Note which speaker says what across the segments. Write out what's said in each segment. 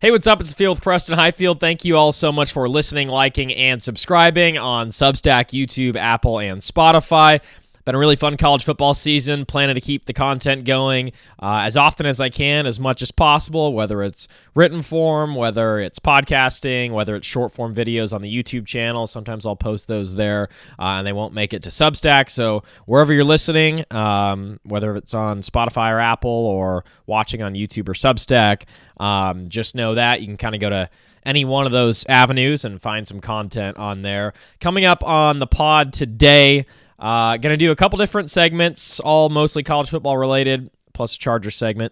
Speaker 1: Hey, what's up? It's the Field with Preston Hiefield. Thank you all so much for listening, liking, and subscribing on Substack, YouTube, Apple, and Spotify. Been a really fun college football season. Planning to keep the content going as often as I can, as much as possible, whether it's written form, whether it's podcasting, whether it's short form videos on the YouTube channel. Sometimes I'll post those there, and they won't make it to Substack. So wherever you're listening, whether it's on Spotify or Apple or watching on YouTube or Substack, just know that you can kind of go to any one of those avenues and find some content on there. Coming up on the pod today, going to do a couple different segments, all mostly college football related, plus a Charger segment.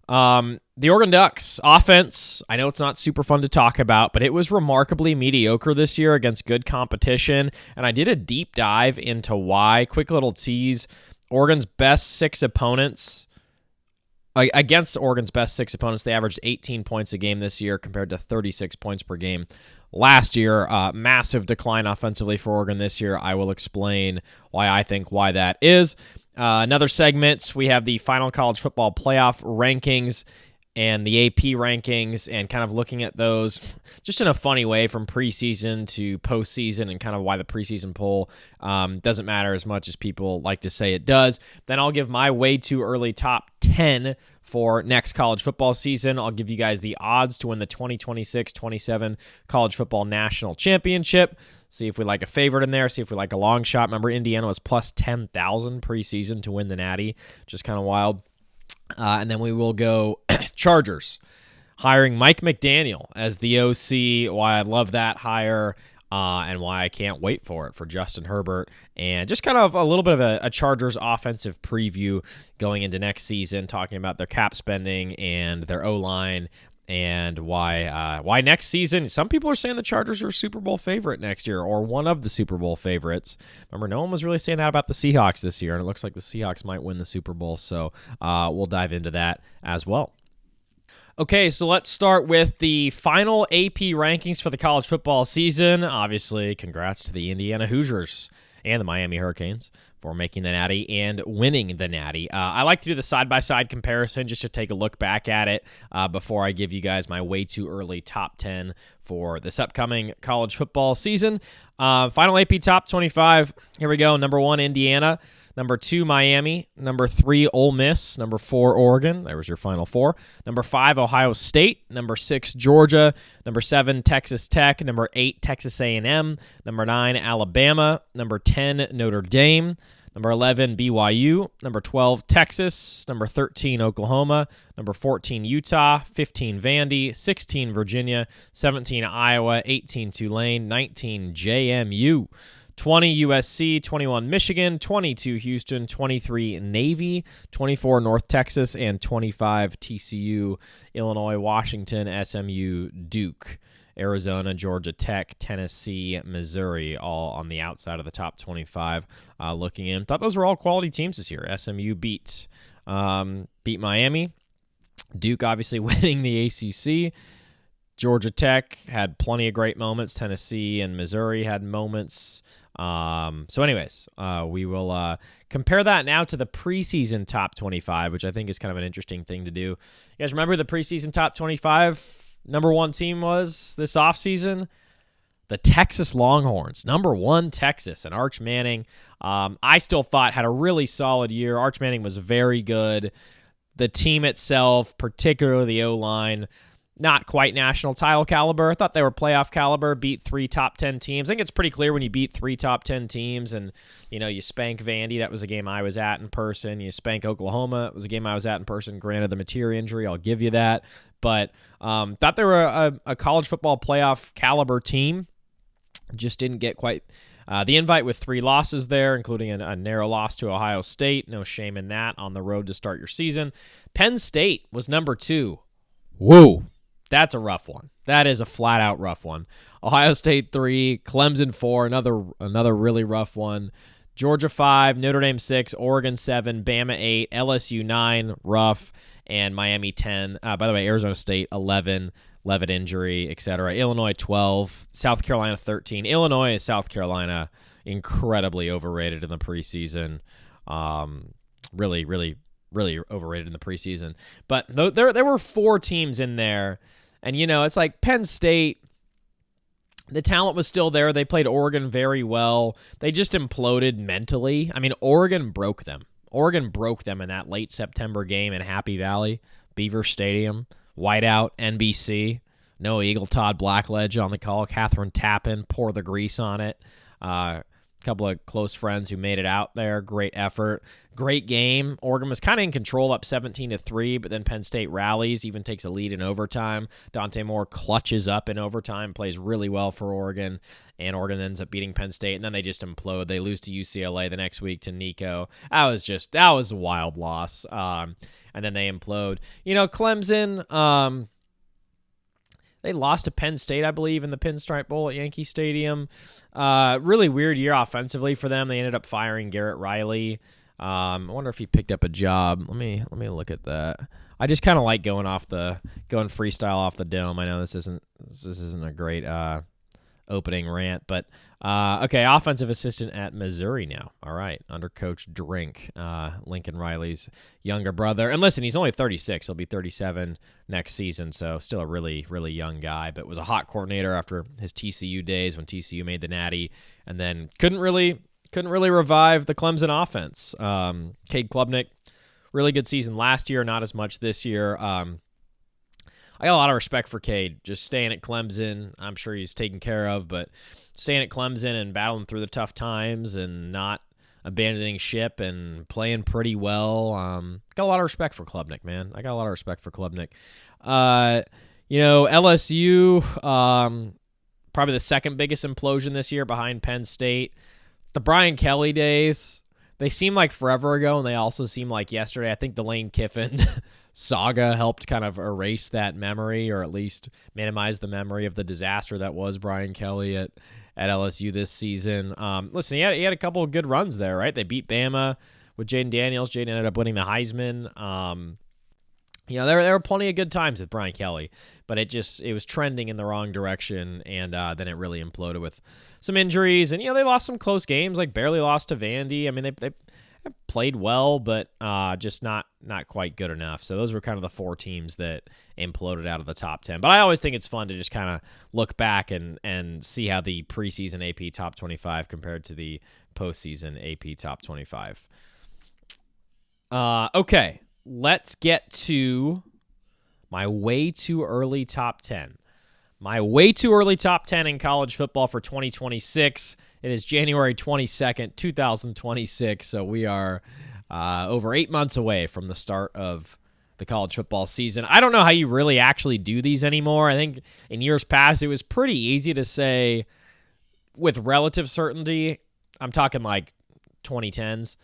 Speaker 1: The Oregon Ducks offense, I know it's not super fun to talk about, but it was remarkably mediocre this year against good competition, and I did a deep dive into why. Quick little tease, Oregon's best six opponents, against Oregon's best six opponents, they averaged 18 points a game this year compared to 36 points per game last year. Massive decline offensively for Oregon this year. I will explain why that is. Another segment, we have the final college football playoff rankings and the AP rankings and kind of looking at those just in a funny way from preseason to postseason and kind of why the preseason poll doesn't matter as much as people like to say it does. Then I'll give my way too early top 10 for next college football season. I'll give you guys the odds to win the 2026-27 college football national championship. See if we like a favorite in there. See if we like a long shot. Remember, Indiana was plus 10,000 preseason to win the Natty. Just kind of wild. And then we will go Chargers, hiring Mike McDaniel as the OC, why I love that hire, and why I can't wait for it for Justin Herbert, and just kind of a little bit of a Chargers offensive preview going into next season, talking about their cap spending and their O-line, and why next season, some people are saying the Chargers are a Super Bowl favorite next year, or one of the Super Bowl favorites. Remember, no one was really saying that about the Seahawks this year, and it looks like the Seahawks might win the Super Bowl, so we'll dive into that as well. Okay, so let's start with the final AP rankings for the college football season. Obviously, congrats to the Indiana Hoosiers and the Miami Hurricanes for making the Natty and winning the Natty. I like to do the side-by-side comparison just to take a look back at it before I give you guys my way too early top 10 for this upcoming college football season. Final AP top 25. Here we go. Number 1, Indiana. Number 2, Miami. Number 3, Ole Miss. Number 4, Oregon. There was your final 4. Number 5, Ohio State. Number 6, Georgia. Number 7, Texas Tech. Number 8, Texas A&M. Number 9, Alabama. Number 10, Notre Dame. Number 11, BYU. Number 12, Texas. Number 13, Oklahoma. Number 14, Utah. 15, Vandy. 16, Virginia. 17, Iowa. 18, Tulane. 19, JMU. 20, USC. 21, Michigan. 22, Houston. 23, Navy. 24, North Texas. And 25, TCU, Illinois, Washington, SMU, Duke, Arizona, Georgia Tech, Tennessee, Missouri, all on the outside of the top 25 looking in. Thought those were all quality teams this year. SMU beat Miami. Duke obviously winning the ACC. Georgia Tech had plenty of great moments. Tennessee and Missouri had moments. So anyways, we will compare that now to the preseason top 25, which I think is kind of an interesting thing to do. You guys remember the preseason top 25? Number 1 team was this offseason? The Texas Longhorns. Number 1, Texas, and Arch Manning, I still thought had a really solid year. Arch Manning was very good. The team itself, particularly the O-line, not quite national title caliber. I thought they were playoff caliber, beat 3 top 10 teams. I think it's pretty clear when you beat 3 top 10 teams and, you spank Vandy. That was a game I was at in person. You spank Oklahoma. It was a game I was at in person. Granted, the Materia injury, I'll give you that. But thought they were a college football playoff caliber team. Just didn't get quite the invite with 3 losses there, including a narrow loss to Ohio State. No shame in that on the road to start your season. Penn State was number 2. Whoa. That's a rough one. That is a flat-out rough one. Ohio State 3, Clemson 4, another really rough one. Georgia 5, Notre Dame 6, Oregon 7, Bama 8, LSU 9, rough, and Miami 10. By the way, Arizona State 11, Levitt injury, etc. Illinois 12, South Carolina 13. Illinois and South Carolina incredibly overrated in the preseason. Really overrated in the preseason. But there were 4 teams in there And, it's like Penn State, the talent was still there. They played Oregon very well. They just imploded mentally. I mean, Oregon broke them. Oregon broke them in that late September game in Happy Valley, Beaver Stadium, whiteout, NBC. No Eagle Todd Blackledge on the call. Catherine Tappan, pour the grease on it. A couple of close friends who made it out there. Great effort. Great game. Oregon was kind of in control, up 17-3, but then Penn State rallies, even takes a lead in overtime. Dante Moore clutches up in overtime, plays really well for Oregon, and Oregon ends up beating Penn State, and then they just implode. They lose to UCLA the next week to Nico. That was a wild loss. And then they implode. Clemson, they lost to Penn State, I believe, in the Pinstripe Bowl at Yankee Stadium. Really weird year offensively for them. They ended up firing Garrett Riley. I wonder if he picked up a job. Let me look at that. I just kind of like going freestyle off the dome. I know this isn't a great opening rant, but okay, offensive assistant at Missouri now. All right, under Coach Drink, Lincoln Riley's younger brother. And listen, he's only 36. He'll be 37 next season, so still a really, really young guy, but was a hot coordinator after his TCU days when TCU made the Natty, and then couldn't really revive the Clemson offense. Cade Klubnik, really good season last year, not as much this year. I got a lot of respect for Cade, just staying at Clemson. I'm sure he's taken care of, but staying at Clemson and battling through the tough times and not abandoning ship and playing pretty well. Got a lot of respect for Klubnik, man. I got a lot of respect for Klubnik. LSU, probably the second biggest implosion this year behind Penn State. The Brian Kelly days, they seem like forever ago, and they also seem like yesterday. I think the Lane Kiffin saga helped kind of erase that memory, or at least minimize the memory of the disaster that was Brian Kelly at LSU this season. Listen, he had a couple of good runs there, right? They beat Bama with Jaden Daniels. Jaden ended up winning the Heisman. There were plenty of good times with Brian Kelly, but it was trending in the wrong direction, and then it really imploded with some injuries. And they lost some close games, like barely lost to Vandy. I mean, they played well, but just not quite good enough. So those were kind of the four teams that imploded out of the top 10. But I always think it's fun to just kind of look back and see how the preseason AP top 25 compared to the postseason AP top 25. Okay. Let's get to my way too early top 10. My way too early top 10 in college football for 2026. It is January 22nd, 2026, so we are over 8 months away from the start of the college football season. I don't know how you really actually do these anymore. I think in years past it was pretty easy to say with relative certainty. I'm talking like 2010s.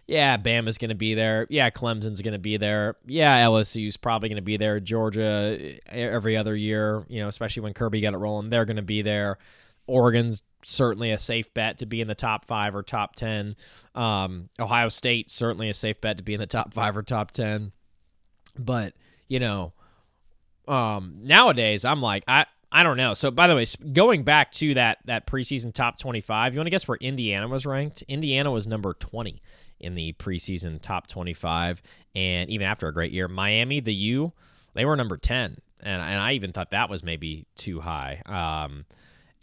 Speaker 1: Yeah, Bama's going to be there. Yeah, Clemson's going to be there. Yeah, LSU's probably going to be there. Georgia every other year, especially when Kirby got it rolling, they're going to be there. Oregon's certainly a safe bet to be in the top 5 or top 10. Ohio State, certainly a safe bet to be in the top 5 or top 10. But, nowadays I'm like, I don't know. So, by the way, going back to that preseason top 25, you want to guess where Indiana was ranked? Indiana was number 20 in the preseason top 25, and even after a great year, Miami, the U, they were number 10, and I even thought that was maybe too high.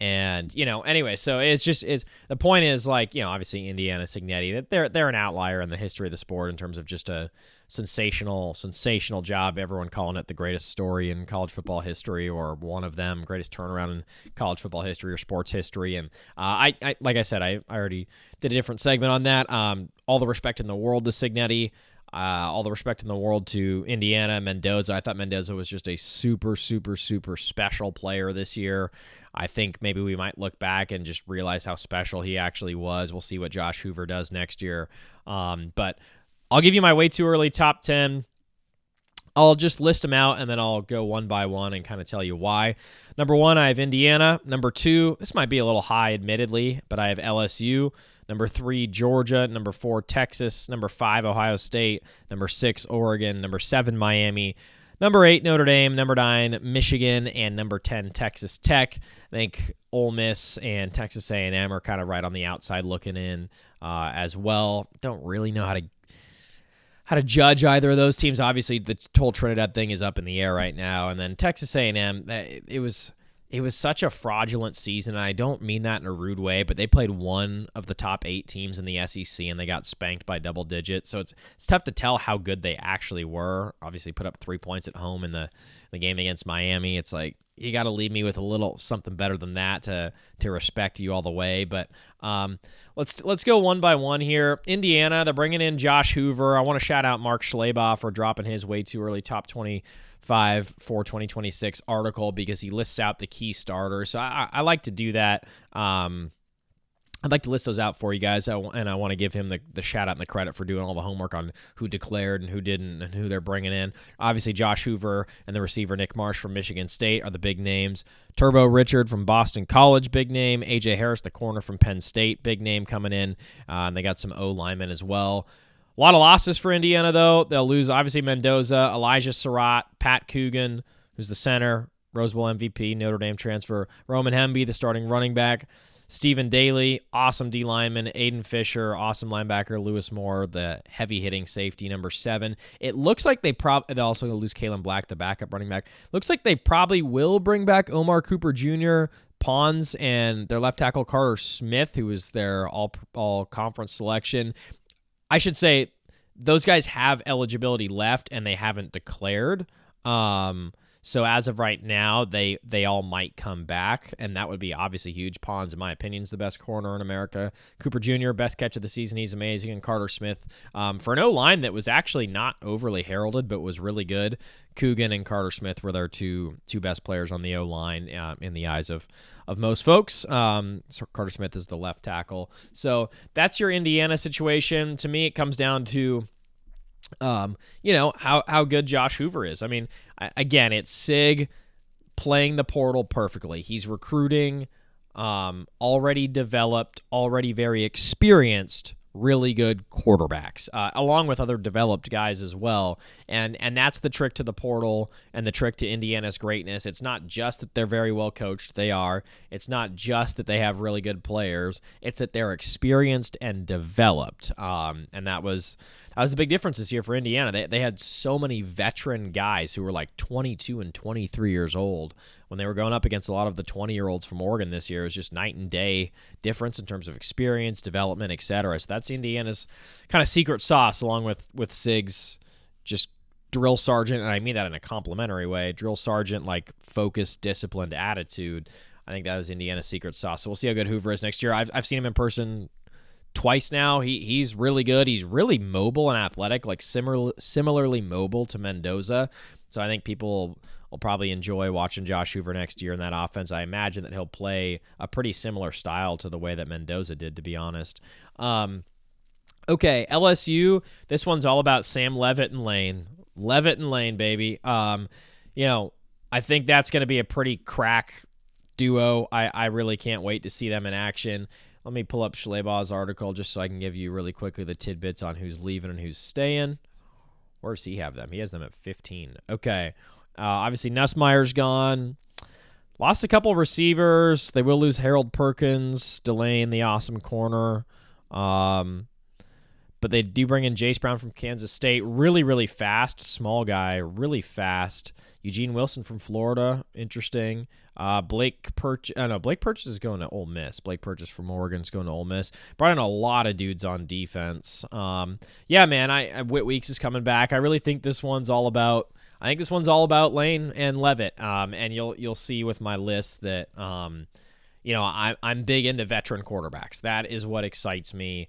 Speaker 1: Anyway, so the point is, like, obviously Indiana Signetti, that they're an outlier in the history of the sport in terms of just a sensational job. Everyone calling it the greatest story in college football history, or one of them, greatest turnaround in college football history or sports history. And I like I said, I already did a different segment on that. All the respect in the world to Signetti. All the respect in the world to Indiana, Mendoza. I thought Mendoza was just a super, super, super special player this year. I think maybe we might look back and just realize how special he actually was. We'll see what Josh Hoover does next year. But I'll give you my way too early top 10. I'll just list them out, and then I'll go one by one and kind of tell you why. Number 1, I have Indiana. Number 2, this might be a little high, admittedly, but I have LSU. Number 3, Georgia. Number 4, Texas. Number 5, Ohio State. Number 6, Oregon. Number 7, Miami. Number 8, Notre Dame. Number 9, Michigan. And number 10, Texas Tech. I think Ole Miss and Texas A&M are kind of right on the outside looking in as well. Don't really know how how to judge either of those teams. Obviously, the whole Trinidad thing is up in the air right now. And then Texas A&M, it was such a fraudulent season, and I don't mean that in a rude way, but they played one of the top 8 teams in the SEC, and they got spanked by double digits. So it's tough to tell how good they actually were. Obviously, put up 3 points at home in the game against Miami. It's like, you got to leave me with a little something better than that to respect you all the way. But let's go one by one here. Indiana, they're bringing in Josh Hoover. I want to shout out Mark Schlabach for dropping his way too early top 25 for 2026 article because he lists out the key starters. So I like to do that. I'd like to list those out for you guys, and I want to give him the shout out and the credit for doing all the homework on who declared and who didn't and who they're bringing in. Obviously, Josh Hoover and the receiver Nick Marsh from Michigan State are the big names. Turbo Richard from Boston College, big name. A.J. Harris, the corner from Penn State, big name coming in. And they got some O linemen as well. A lot of losses for Indiana, though. They'll lose, obviously, Mendoza, Elijah Surratt, Pat Coogan, who's the center, Rose Bowl MVP, Notre Dame transfer, Roman Hemby, the starting running back, Stephen Daly, awesome D lineman, Aiden Fisher, awesome linebacker, Lewis Moore, the heavy-hitting safety, number 7. It looks like they're also going to lose Kalen Black, the backup running back. Looks like they probably will bring back Omar Cooper Jr., Pons, and their left tackle Carter Smith, who was their all-conference selection. I should say those guys have eligibility left, and they haven't declared. So as of right now, they all might come back, and that would be obviously huge. Pons, in my opinion, is the best corner in America. Cooper Jr., best catch of the season. He's amazing. And Carter Smith, for an O-line that was actually not overly heralded, but was really good. Coogan and Carter Smith were their two best players on the O-line in the eyes of most folks. So Carter Smith is the left tackle. So that's your Indiana situation. To me, it comes down to how good Josh Hoover is. I mean, again, it's Sig playing the portal perfectly. He's recruiting already developed, already very experienced, really good quarterbacks, along with other developed guys as well. And that's the trick to the portal and the trick to Indiana's greatness. It's not just that they're very well coached. They are. It's not just that they have really good players. It's that they're experienced and developed. And that was the big difference this year for Indiana. They had so many veteran guys who were like 22 and 23 years old when they were going up against a lot of the 20-year-olds from Oregon this year. It was just night and day difference in terms of experience, development, etc. So that's Indiana's kind of secret sauce, along with Sig's just drill sergeant, and I mean that in a complimentary way, drill sergeant, like focused, disciplined attitude. I think that is Indiana's secret sauce. So we'll see how good Hoover is next year. I've seen him in person twice now. He's really good. He's really mobile and athletic, like similarly mobile to Mendoza. So I think people will probably enjoy watching Josh Hoover next year in that offense. I imagine that he'll play a pretty similar style to the way that Mendoza did, to be honest. Okay, LSU, this one's all about Sam Leavitt and Lane. Leavitt and Lane, baby. I think that's going to be a pretty crack duo. I really can't wait to see them in action. Let me pull up Schlabach's article just so I can give you really quickly the tidbits on who's leaving and who's staying. Where does he have them? He has them at 15. Okay. Obviously, Nussmeier's gone. Lost a couple receivers. They will lose Harold Perkins, Delane, the awesome corner. But they do bring in Jace Brown from Kansas State. Really, really fast. Small guy. Really fast. Eugene Wilson from Florida. Interesting. Blake Purchase is going to Ole Miss. Blake Purchase from Oregon is going to Ole Miss. Brought in a lot of dudes on defense. Yeah, man. Whit Weeks is coming back. I really think this one's all about. I think this one's all about Lane and Leavitt. And you'll see with my list that I'm big into veteran quarterbacks. That is what excites me.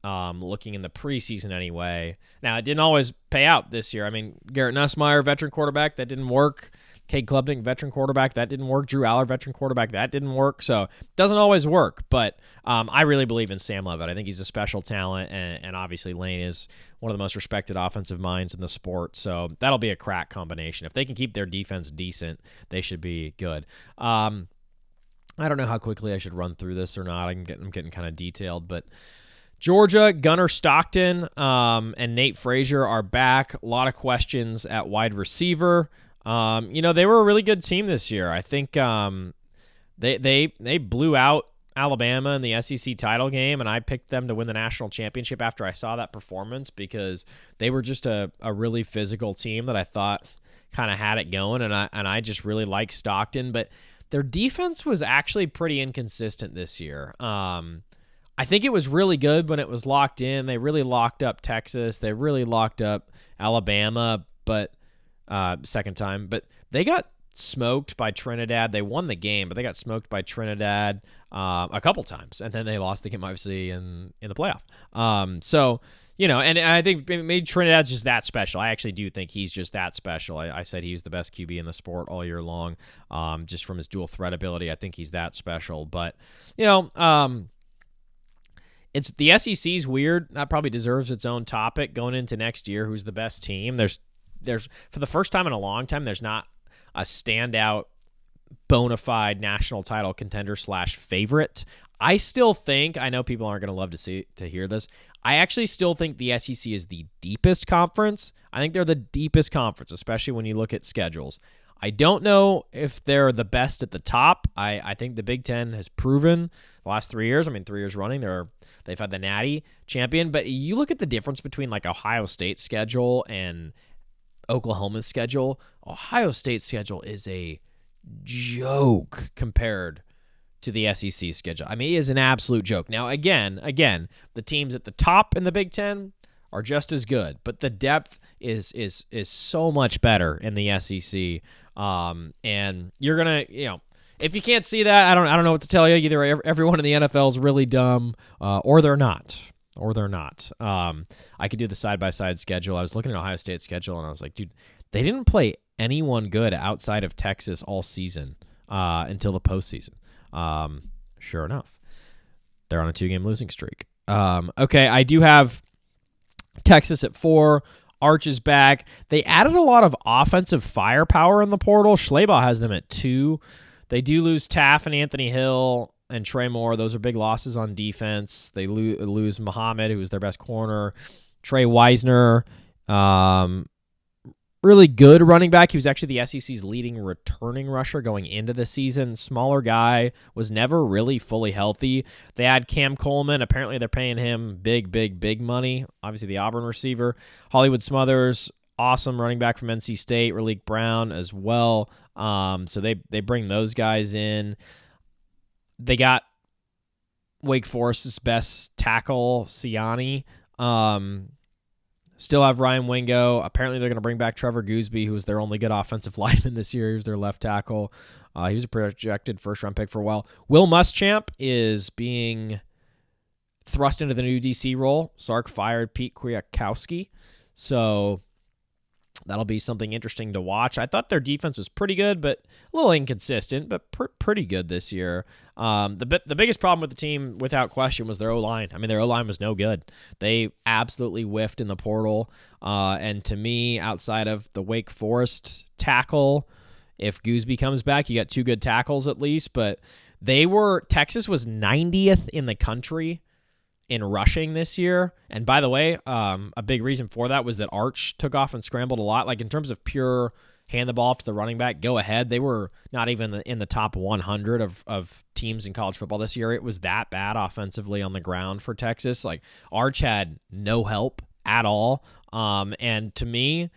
Speaker 1: Looking in the preseason anyway. Now, it didn't always pay out this year. I mean, Garrett Nussmeier, veteran quarterback, that didn't work. Cade Klubnik, veteran quarterback, that didn't work. Drew Aller, veteran quarterback, that didn't work. So, it doesn't always work. But I really believe in Sam Leavitt. I think he's a special talent, and obviously Lane is one of the most respected offensive minds in the sport. So, that'll be a crack combination. If they can keep their defense decent, they should be good. I don't know how quickly I should run through this or not. I'm getting kind of detailed, but Georgia, Gunnar Stockton, and Nate Frazier are back. A lot of questions at wide receiver. They were a really good team this year. I think they blew out Alabama in the SEC title game, and I picked them to win the national championship after I saw that performance because they were just a really physical team that I thought kind of had it going, and I just really like Stockton, but their defense was actually pretty inconsistent this year. I think it was really good when it was locked in. They really locked up Texas. They really locked up Alabama, but second time. But they got smoked by Trinidad. They won the game, but they got smoked by Trinidad a couple times, and then they lost the game, obviously, in the playoff. So, and I think maybe Trinidad's just that special. I actually do think he's just that special. I said he's the best QB in the sport all year long, just from his dual threat ability. I think he's that special. But, it's the SEC's weird. That probably deserves its own topic going into next year. Who's the best team? There's for the first time in a long time, there's not a standout bona fide national title contender / favorite. I still think, I know people aren't going to love to hear this, I actually still think the SEC is the deepest conference. I think they're the deepest conference, especially when you look at schedules. I don't know if they're the best at the top. I think the Big Ten has proven the last 3 years. 3 years running, they've had the Natty champion. But you look at the difference between like Ohio State's schedule and Oklahoma's schedule. Ohio State's schedule is a joke compared to the SEC schedule. It is an absolute joke. Now, again, the teams at the top in the Big Ten are just as good, but the depth is so much better in the SEC. And you're gonna, if you can't see that, I don't know what to tell you. Either everyone in the NFL is really dumb, or they're not. I could do the side-by-side schedule. I was looking at Ohio State's schedule, and I was like, dude, they didn't play anyone good outside of Texas all season until the postseason. Sure enough, they're on a 2-game losing streak. Okay, I do have Texas at 4. Arch is back. They added a lot of offensive firepower in the portal. Schleybaugh has them at 2. They do lose Taff and Anthony Hill and Trey Moore. Those are big losses on defense. They lose Muhammad, who was their best corner. Trey Wisner, really good running back. He was actually the SEC's leading returning rusher going into the season. Smaller guy, was never really fully healthy. They had Cam Coleman. Apparently they're paying him big money. Obviously the Auburn receiver. Hollywood Smothers, awesome running back from NC State. Raleek Brown as well. So they bring those guys in. They got Wake Forest's best tackle, Siani. Still have Ryan Wingo. Apparently, they're going to bring back Trevor Gooseby, who was their only good offensive lineman this year. He was their left tackle. He was a projected first-round pick for a while. Will Muschamp is being thrust into the new DC role. Sark fired Pete Kwiatkowski. So that'll be something interesting to watch. I thought their defense was pretty good, but a little inconsistent, but pretty good this year. The biggest problem with the team, without question, was their O-line. Their O-line was no good. They absolutely whiffed in the portal. And to me, outside of the Wake Forest tackle, if Gooseby comes back, you got 2 good tackles at least. But Texas was 90th in the country in rushing this year. And by the way, a big reason for that was that Arch took off and scrambled a lot. Like in terms of pure hand the ball off to the running back, go ahead. They were not even in the top 100 of teams in college football this year. It was that bad offensively on the ground for Texas. Like Arch had no help at all. And to me,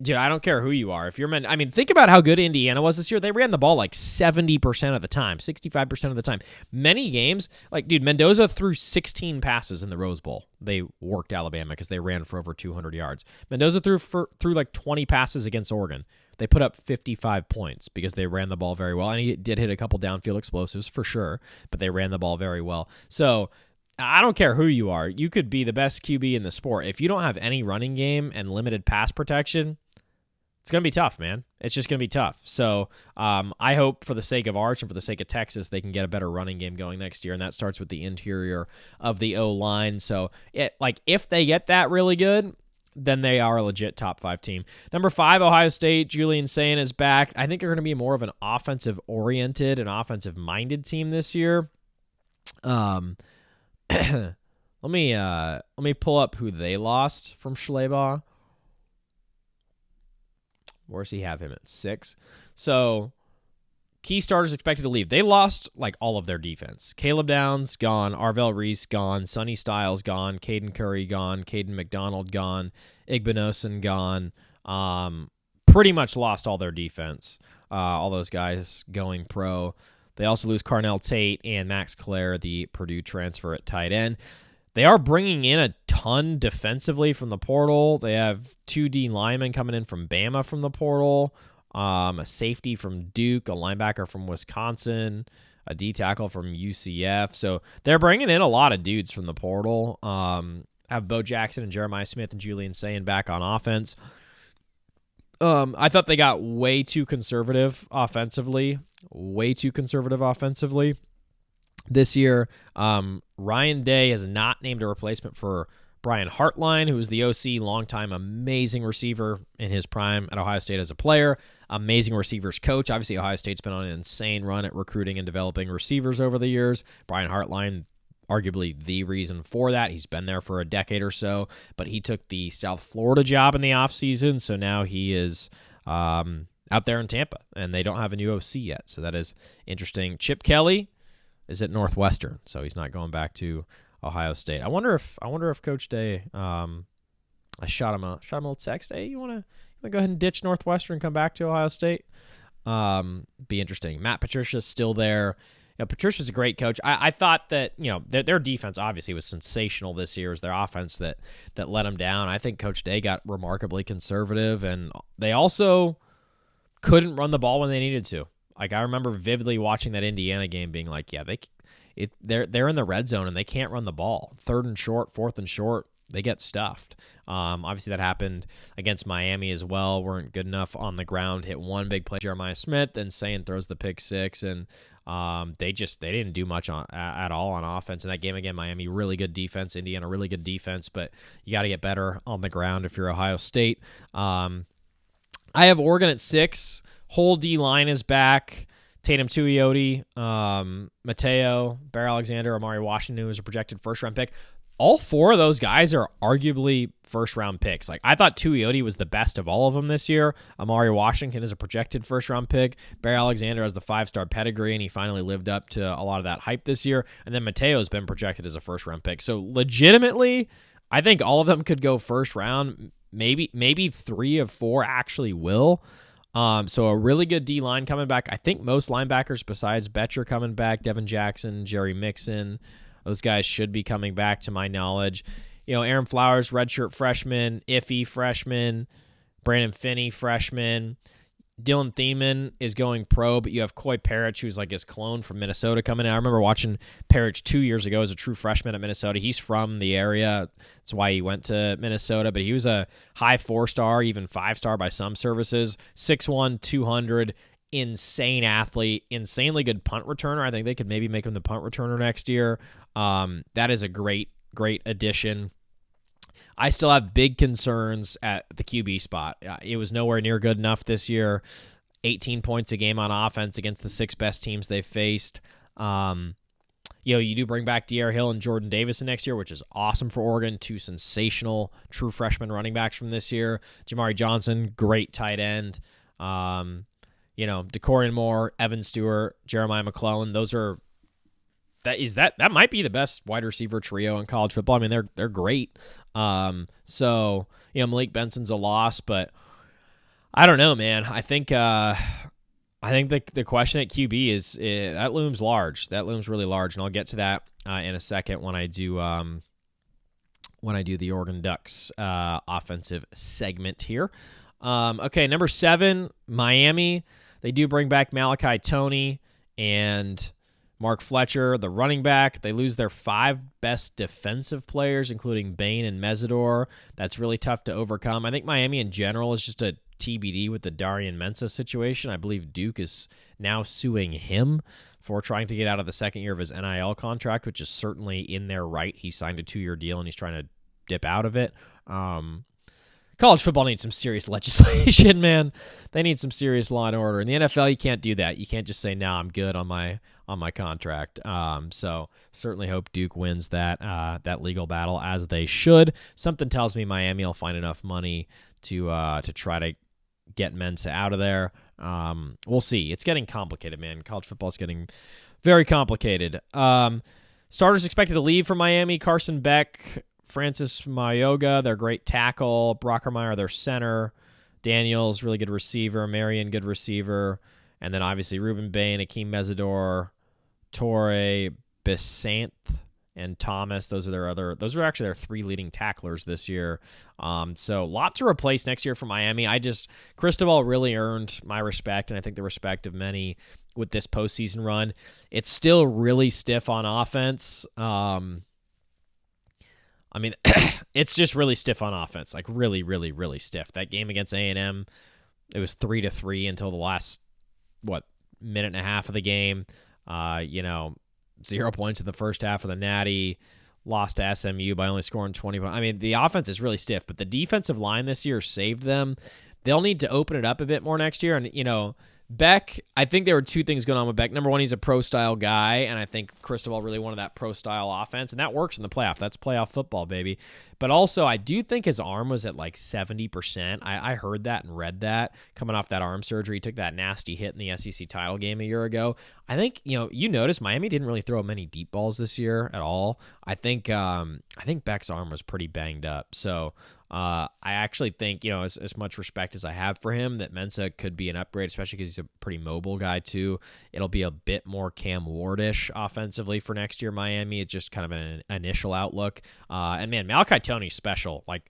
Speaker 1: dude, I don't care who you are. If you're think about how good Indiana was this year. They ran the ball like 70% of the time, 65% of the time. Many games, like, dude, Mendoza threw 16 passes in the Rose Bowl. They worked Alabama because they ran for over 200 yards. Mendoza threw like 20 passes against Oregon. They put up 55 points because they ran the ball very well. And he did hit a couple downfield explosives for sure, but they ran the ball very well. So I don't care who you are. You could be the best QB in the sport. If you don't have any running game and limited pass protection, it's going to be tough, man. It's just going to be tough. So I hope for the sake of Arch and for the sake of Texas, they can get a better running game going next year, and that starts with the interior of the O-line. So if they get that really good, then they are a legit top 5 team. Number 5, Ohio State. Julian Sayin is back. I think they're going to be more of an offensive-oriented and offensive-minded team this year. Let me pull up who they lost from Schleybaugh. Where's he have him at 6? So key starters expected to leave. They lost like all of their defense. Caleb Downs gone, Arvell Reese gone, Sonny Styles gone, Caden Curry gone, Caden McDonald gone, Igbinosun gone. Pretty much lost all their defense. All those guys going pro. They also lose Carnell Tate and Max Clare, the Purdue transfer at tight end. They are bringing in a ton defensively from the portal. They have 2 D linemen coming in from Bama from the portal, a safety from Duke, a linebacker from Wisconsin, a D tackle from UCF. So they're bringing in a lot of dudes from the portal. Have Bo Jackson and Jeremiah Smith and Julian Sayin back on offense. I thought they got way too conservative offensively. This year. Ryan Day has not named a replacement for Brian Hartline, who was the OC, longtime amazing receiver in his prime at Ohio State as a player, amazing receivers coach. Obviously, Ohio State's been on an insane run at recruiting and developing receivers over the years. Brian Hartline, arguably the reason for that. He's been there for a decade or so, but he took the South Florida job in the offseason, so now he is out there in Tampa, and they don't have a new OC yet, so that is interesting. Chip Kelly is at Northwestern, so he's not going back to Ohio State. I wonder if Coach Day, I shot him a little text. Hey, you want to go ahead and ditch Northwestern and come back to Ohio State? Be interesting. Matt Patricia's still there. Patricia's a great coach. I thought that their defense obviously was sensational this year. It was their offense that let them down. I think Coach Day got remarkably conservative, and they also couldn't run the ball when they needed to. Like, I remember vividly watching that Indiana game, being like, yeah, they're in the red zone and they can't run the ball. 3rd and short, 4th and short, they get stuffed. Obviously, that happened against Miami as well. Weren't good enough on the ground. Hit one big play, Jeremiah Smith, then Sayin throws the pick 6, and they didn't do much at all on offense in that game. Again, Miami, really good defense. Indiana, really good defense, but you got to get better on the ground if you're Ohio State. I have Oregon at 6. Whole D line is back. Tatum Tuioti, Mateo, Bear Alexander, Amari Washington, who was a projected first-round pick. All 4 of those guys are arguably first-round picks. Like, I thought Tuioti was the best of all of them this year. Amari Washington is a projected first-round pick. Bear Alexander has the 5-star pedigree, and he finally lived up to a lot of that hype this year. And then Mateo has been projected as a first-round pick. So, legitimately, I think all of them could go first round. Maybe 3 of 4 actually will. So a really good D-line coming back. I think most linebackers besides Betcher coming back, Devin Jackson, Jerry Mixon, those guys should be coming back to my knowledge. Aaron Flowers, redshirt freshman, Iffy freshman, Brandon Finney freshman. Dylan Thiemann is going pro, but you have Coy Parrish, who's like his clone from Minnesota, coming in. I remember watching Parrish 2 years ago as a true freshman at Minnesota. He's from the area. That's why he went to Minnesota, but he was a high 4-star, even 5-star by some services. 6'1", 200, insane athlete, insanely good punt returner. I think they could maybe make him the punt returner next year. That is a great addition. I still have big concerns at the QB spot. It was nowhere near good enough this year. 18 points a game on offense against the 6 best teams they faced. You do bring back Dierre Hill and Jordan Davison next year, which is awesome for Oregon. 2 sensational true freshman running backs from this year. Jamari Johnson, great tight end. DeCorian Moore, Evan Stewart, Jeremiah McClellan. That might be the best wide receiver trio in college football. I mean, they're great. Malik Benson's a loss, but I don't know, man. I think the question at QB is that looms large. That looms really large, and I'll get to that in a second when I do the Oregon Ducks offensive segment here. Okay, number 7, Miami. They do bring back Malachi Toney and Mark Fletcher, the running back. They lose their 5 best defensive players, including Bain and Mesidor. That's really tough to overcome. I think Miami in general is just a TBD with the Darian Mensah situation. I believe Duke is now suing him for trying to get out of the second year of his NIL contract, which is certainly in their right. He signed a 2-year deal, and he's trying to dip out of it. College football needs some serious legislation, man. They need some serious law and order. In the NFL, you can't do that. You can't just say, "No, I'm good on my contract." So certainly hope Duke wins that legal battle, as they should. Something tells me Miami will find enough money to try to get Mensah out of there. We'll see. It's getting complicated, man. College football is getting very complicated. Starters expected to leave for Miami: Carson Beck, Francis Mayoga, their great tackle; Brockermeyer, their center; Daniels, really good receiver; Marion, good receiver; and then obviously Ruben Bain, Akeem Mesidor, Torre, Besant, and Thomas. Those are actually their 3 leading tacklers this year. So a lot to replace next year for Miami. Cristobal really earned my respect, and I think the respect of many with this postseason run. It's still really stiff on offense. It's just really stiff on offense, like really, really, really stiff. That game against A&M, it was 3-3 until the last, minute and a half of the game. 0 points in the first half of the Natty, lost to SMU by only scoring 20 points. I mean, the offense is really stiff, but the defensive line this year saved them. They'll need to open it up a bit more next year. And, Beck, I think there were 2 things going on with Beck. Number one, he's a pro-style guy, and I think Cristobal really wanted that pro-style offense, and that works in the playoff. That's playoff football, baby. But also, I do think his arm was at like 70%. I heard that and read that coming off that arm surgery. He took that nasty hit in the SEC title game a year ago. I think, you notice Miami didn't really throw many deep balls this year at all. I think Beck's arm was pretty banged up. So I actually think, as much respect as I have for him, that Mensah could be an upgrade, especially because he's a pretty mobile guy too. It'll be a bit more Cam Ward-ish offensively for next year, Miami. It's just kind of an initial outlook. And man, Malachi Tony's special. Like,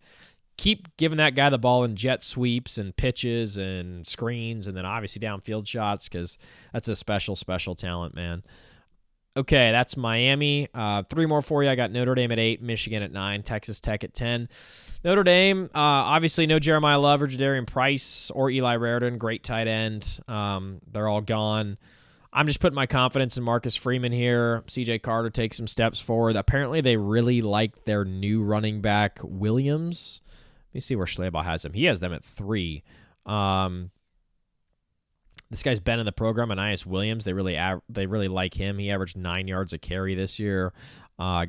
Speaker 1: keep giving that guy the ball in jet sweeps and pitches and screens, and then obviously downfield shots, because that's a special, special talent, man. Okay, that's Miami. 3 more for you. I got Notre Dame at 8, Michigan at 9, Texas Tech at 10. Notre Dame, obviously no Jeremiah Love or Jadarian Price or Eli Raridan. Great tight end. They're all gone. I'm just putting my confidence in Marcus Freeman here. CJ Carter takes some steps forward. Apparently they really like their new running back, Williams. Let me see where Schleybaugh has him. He has them at 3. This guy's been in the program, Anais Williams. They really like him. He averaged 9 yards a carry this year.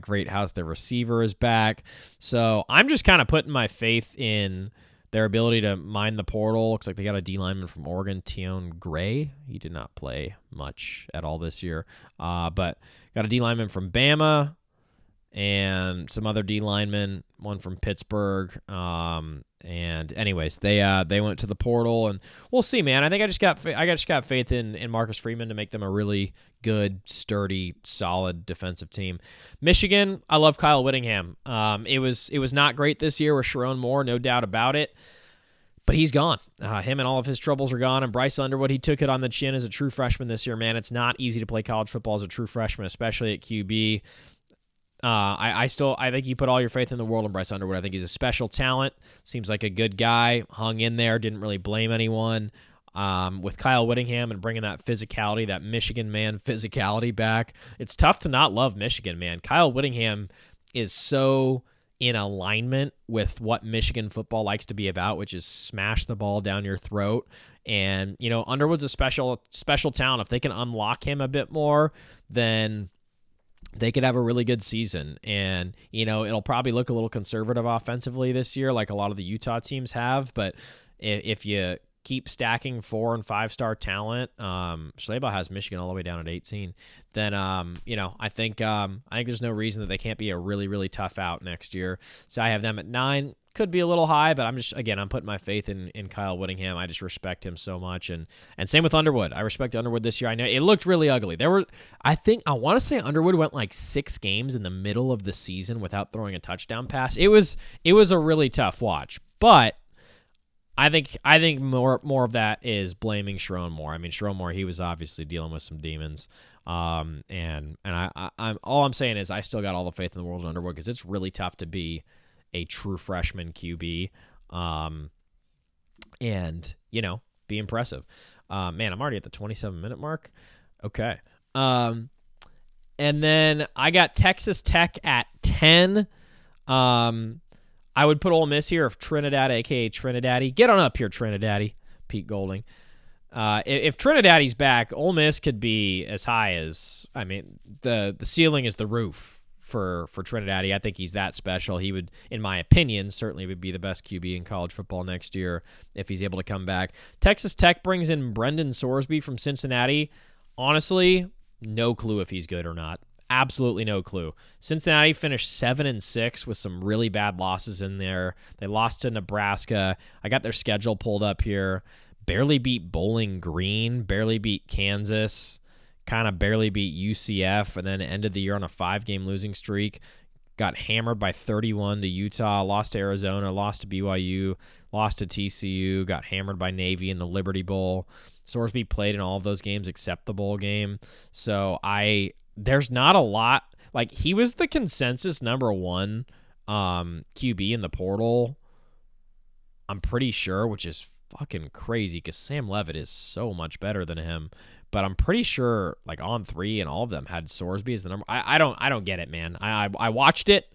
Speaker 1: Great House, their receiver, is back. So I'm just kind of putting my faith in their ability to mine the portal. Looks like they got a D lineman from Oregon, Tion Gray. He did not play much at all this year. But got a D lineman from Bama and some other D linemen, one from Pittsburgh. And anyways, they went to the portal, and we'll see, man. I think I just got faith in Marcus Freeman to make them a really good, sturdy, solid defensive team. Michigan, I love Kyle Whittingham. It was not great this year with Sharon Moore, no doubt about it. But he's gone. Him and all of his troubles are gone. And Bryce Underwood, he took it on the chin as a true freshman this year, man. It's not easy to play college football as a true freshman, especially at QB. I think you put all your faith in the world in Bryce Underwood. I think he's a special talent. Seems like a good guy. Hung in there. Didn't really blame anyone. With Kyle Whittingham and bringing that physicality, that Michigan man physicality back. It's tough to not love Michigan, man. Kyle Whittingham is so in alignment with what Michigan football likes to be about, which is smash the ball down your throat. And, Underwood's a special talent. If they can unlock him a bit more, then they could have a really good season. And, it'll probably look a little conservative offensively this year, like a lot of the Utah teams have. But if you keep stacking 4- and 5-star talent, Schleybaugh has Michigan all the way down at 18, then, I think there's no reason that they can't be a really, really tough out next year. So I have them at 9. Could be a little high, but I'm putting my faith in Kyle Whittingham. I just respect him so much. And same with Underwood. I respect Underwood this year. I know it looked really ugly. I want to say Underwood went like 6 games in the middle of the season without throwing a touchdown pass. It was a really tough watch, but I think more of that is blaming Sharon Moore. I mean, Sharon Moore, he was obviously dealing with some demons. And I'm all I'm saying is I still got all the faith in the world in Underwood, because it's really tough to be a true freshman QB, and be impressive. Man, I'm already at the 27-minute mark. Okay. And then I got Texas Tech at 10. I would put Ole Miss here if Trinidad, a.k.a. Trinidaddy. Get on up here, Trinidaddy. Pete Golding. If Trinidaddy's back, Ole Miss could be as high as, the ceiling is the roof for Trinidad. I think he's that special. He would, in my opinion, certainly would be the best QB in college football next year if he's able to come back. Texas Tech brings in Brendan Sorsby from Cincinnati. Honestly, no clue if he's good or not. Absolutely no clue. Cincinnati finished 7-6 with some really bad losses in there. They lost to Nebraska. I got their schedule pulled up here. Barely beat Bowling Green, barely beat Kansas, kind of barely beat UCF, and then ended the year on a 5-game losing streak. Got hammered by 31 to Utah, lost to Arizona, lost to BYU, lost to TCU, got hammered by Navy in the Liberty Bowl. Sorsby played in all of those games except the bowl game. So there's not a lot. Like, he was the consensus number 1 QB in the portal, I'm pretty sure, which is fucking crazy because Sam Leavitt is so much better than him. But I'm pretty sure, like, On 3 and all of them had Sorsby as the number. I don't get it, man. I watched it.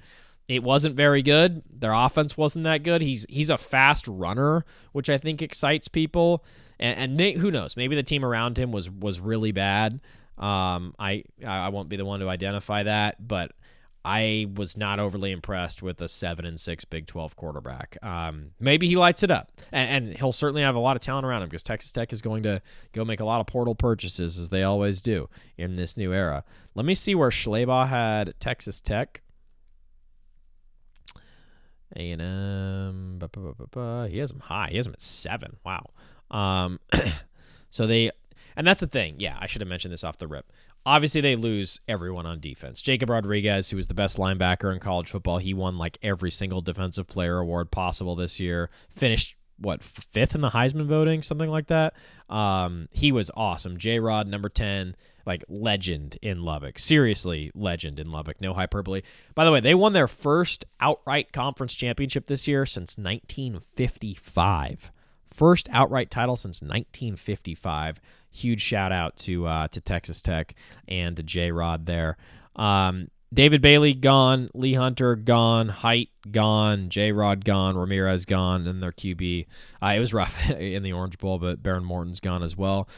Speaker 1: It wasn't very good. Their offense wasn't that good. He's a fast runner, which I think excites people. And who knows? Maybe the team around him was really bad. I won't be the one to identify that, but I was not overly impressed with a 7-6 Big 12 quarterback. Maybe he lights it up, and he'll certainly have a lot of talent around him because Texas Tech is going to go make a lot of portal purchases, as they always do in this new era. Let me see where Schlabach had Texas Tech. A&M, he has him high. He has him at 7. Wow. And that's the thing. Yeah, I should have mentioned this off the rip. Obviously, they lose everyone on defense. Jacob Rodriguez, who was the best linebacker in college football, he won like every single defensive player award possible this year. Finished, 5th in the Heisman voting, something like that. He was awesome. J-Rod, number 10, like legend in Lubbock. Seriously, legend in Lubbock. No hyperbole. By the way, they won their first outright conference championship this year since 1955. First outright title since 1955. Huge shout out to Texas Tech and to J-Rod there. David Bailey gone, Lee Hunter gone, Height gone, J-Rod gone, Ramirez gone, and their QB. It was rough in the Orange Bowl, but Baron Morton's gone as well.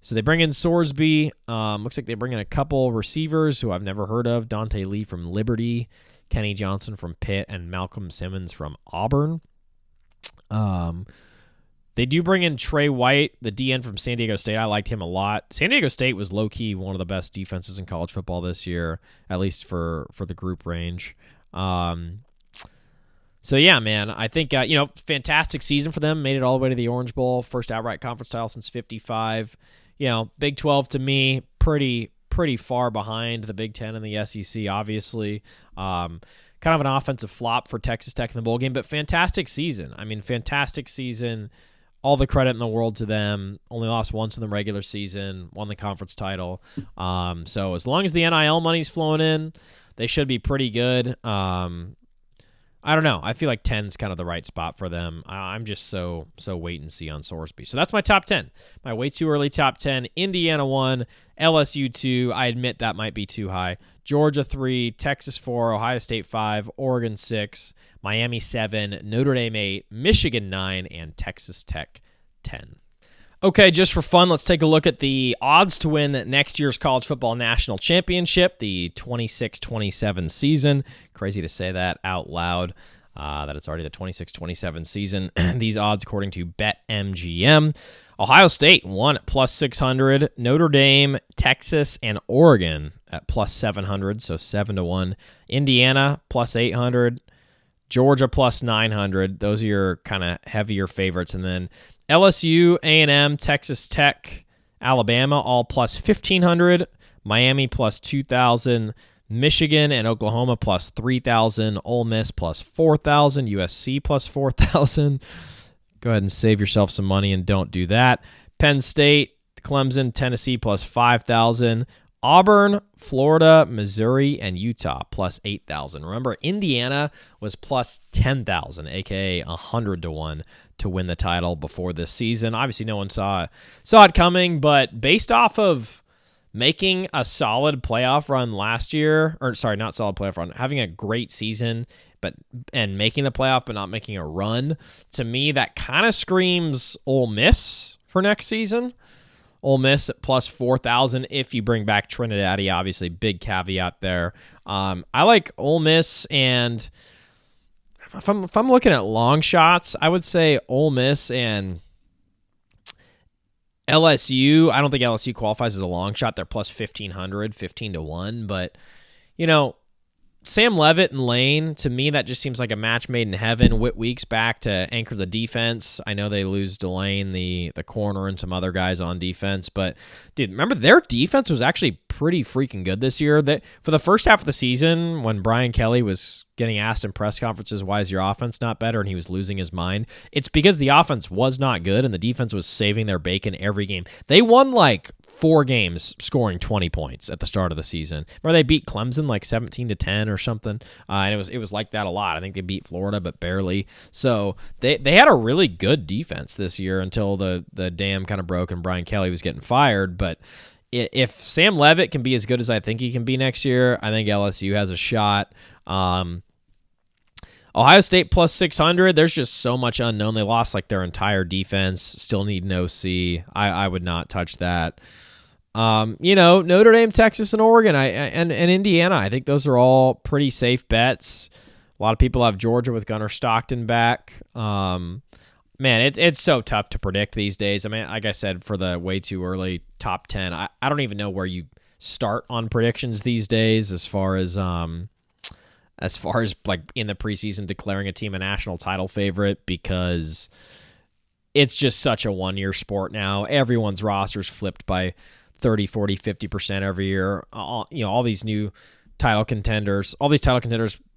Speaker 1: So they bring in Sorsby. Looks like they bring in a couple receivers who I've never heard of. Dante Lee from Liberty, Kenny Johnson from Pitt, and Malcolm Simmons from Auburn. They do bring in Trey White, the DN from San Diego State. I liked him a lot. San Diego State was low-key one of the best defenses in college football this year, at least for the group range. So, yeah, man, I think, fantastic season for them. Made it all the way to the Orange Bowl. First outright conference title since 55. Big 12 to me, pretty far behind the Big 10 and the SEC, obviously. Kind of an offensive flop for Texas Tech in the bowl game, but fantastic season. I mean, fantastic season. All the credit in the world to them. Only lost once in the regular season. Won the conference title. So as long as the NIL money's flowing in, they should be pretty good. I don't know. I feel like 10's kind of the right spot for them. I'm just so wait and see on Sorsby. So that's my top 10. My way too early top 10. Indiana 1, LSU 2. I admit that might be too high. Georgia 3, Texas 4, Ohio State 5, Oregon 6, Miami 7, Notre Dame 8, Michigan 9, and Texas Tech 10. Okay, just for fun, let's take a look at the odds to win next year's College Football National Championship, the 26-27 season. Crazy to say that out loud, that it's already the 26-27 season. These odds according to BetMGM. Ohio State won at plus 600. Notre Dame, Texas, and Oregon at plus 700, so 7-1. Indiana, plus 800. Georgia, plus 900. Those are your kind of heavier favorites. And then LSU, A&M, Texas Tech, Alabama, all plus 1,500. Miami, plus 2,000. Michigan and Oklahoma, plus 3,000. Ole Miss, plus 4,000. USC, plus 4,000. Go ahead and save yourself some money and don't do that. Penn State, Clemson, Tennessee, plus 5,000. Auburn, Florida, Missouri, and Utah, plus 8,000. Remember, Indiana was plus 10,000, a.k.a. 100-1 to win the title before this season. Obviously, no one saw it coming, but based off of making a solid playoff run last year, not solid playoff run, having a great season, and making the playoff but not making a run, to me, that kind of screams Ole Miss for next season. Ole Miss at plus 4,000 if you bring back Trinidad. Obviously, big caveat there. I like Ole Miss, and if I'm looking at long shots, I would say Ole Miss and LSU. I don't think LSU qualifies as a long shot. They're plus 1,500, 15 to 1. But, Sam Leavitt and Lane, to me, that just seems like a match made in heaven. Whit Weeks back to anchor the defense. I know they lose Delane, the corner, and some other guys on defense. But, dude, remember, their defense was actually pretty freaking good this year. For the first half of the season, when Brian Kelly was getting asked in press conferences, why is your offense not better, and he was losing his mind, it's because the offense was not good, and the defense was saving their bacon every game. They won, 4 games scoring 20 points at the start of the season. Remember, they beat Clemson 17-10 or something, and it was like that a lot. I think they beat Florida, but barely. So they had a really good defense this year until the dam kind of broke and Brian Kelly was getting fired. But if Sam Leavitt can be as good as I think he can be next year, I think LSU has a shot. Ohio State plus 600, there's just so much unknown. They lost their entire defense, still need an OC. I would not touch that. Notre Dame, Texas, and Oregon, and Indiana, I think those are all pretty safe bets. A lot of people have Georgia with Gunnar Stockton back. Man, it's so tough to predict these days. I mean, like I said, for the way too early top 10, I don't even know where you start on predictions these days as far as in the preseason declaring a team a national title favorite, because it's just such a one-year sport now. Everyone's roster's flipped by 30, 40, 50% every year. All these title contenders